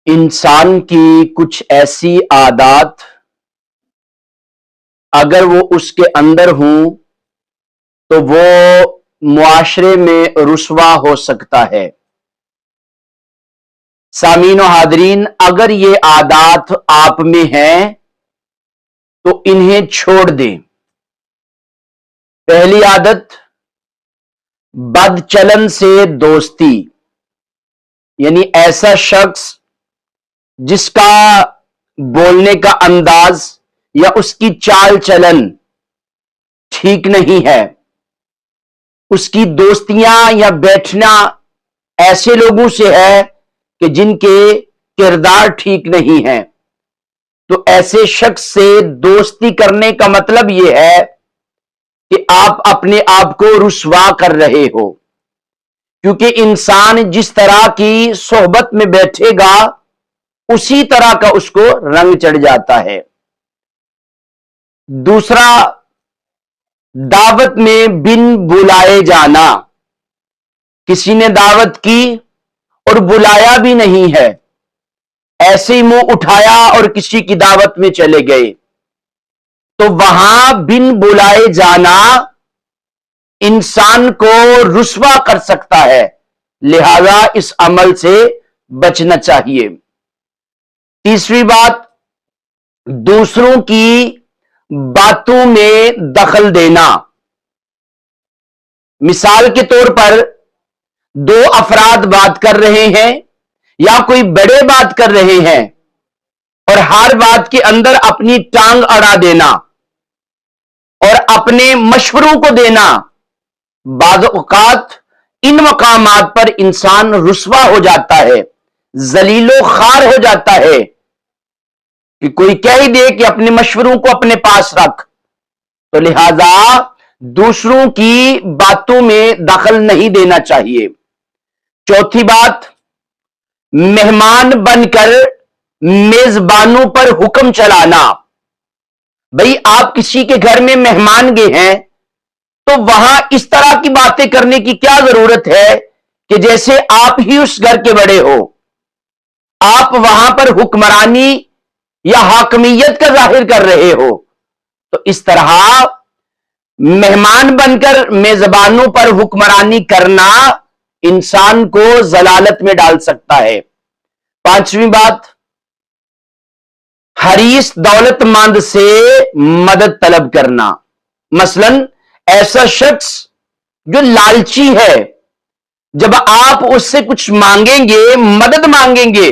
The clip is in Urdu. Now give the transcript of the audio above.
انسان کی کچھ ایسی عادات اگر وہ اس کے اندر ہوں تو وہ معاشرے میں رسوا ہو سکتا ہے۔ سامعین و حاضرین، اگر یہ عادات آپ میں ہیں تو انہیں چھوڑ دیں۔ پہلی عادت، بد چلن سے دوستی، یعنی ایسا شخص جس کا بولنے کا انداز یا اس کی چال چلن ٹھیک نہیں ہے، اس کی دوستیاں یا بیٹھنا ایسے لوگوں سے ہے کہ جن کے کردار ٹھیک نہیں ہے، تو ایسے شخص سے دوستی کرنے کا مطلب یہ ہے کہ آپ اپنے آپ کو رسوا کر رہے ہو، کیونکہ انسان جس طرح کی صحبت میں بیٹھے گا اسی طرح کا اس کو رنگ چڑھ جاتا ہے۔ دوسرا، دعوت میں بن بلائے جانا، کسی نے دعوت کی اور بلایا بھی نہیں ہے، ایسے ہی منہ اٹھایا اور کسی کی دعوت میں چلے گئے، تو وہاں بن بلائے جانا انسان کو رسوا کر سکتا ہے، لہذا اس عمل سے بچنا چاہیے۔ تیسری بات، دوسروں کی باتوں میں دخل دینا۔ مثال کے طور پر دو افراد بات کر رہے ہیں یا کوئی بڑے بات کر رہے ہیں اور ہر بات کے اندر اپنی ٹانگ اڑا دینا اور اپنے مشوروں کو دینا، بعض اوقات ان مقامات پر انسان رسوا ہو جاتا ہے، ذلیل و خوار ہو جاتا ہے کہ کوئی کہہ ہی دے کہ اپنے مشوروں کو اپنے پاس رکھ، تو لہذا دوسروں کی باتوں میں دخل نہیں دینا چاہیے۔ چوتھی بات، مہمان بن کر میزبانوں پر حکم چلانا۔ بھئی آپ کسی کے گھر میں مہمان گئے ہیں تو وہاں اس طرح کی باتیں کرنے کی کیا ضرورت ہے کہ جیسے آپ ہی اس گھر کے بڑے ہو، آپ وہاں پر حکمرانی یا حاکمیت کا ظاہر کر رہے ہو، تو اس طرح مہمان بن کر میزبانوں پر حکمرانی کرنا انسان کو ضلالت میں ڈال سکتا ہے۔ پانچویں بات، حریص دولت مند سے مدد طلب کرنا۔ مثلا ایسا شخص جو لالچی ہے، جب آپ اس سے کچھ مانگیں گے، مدد مانگیں گے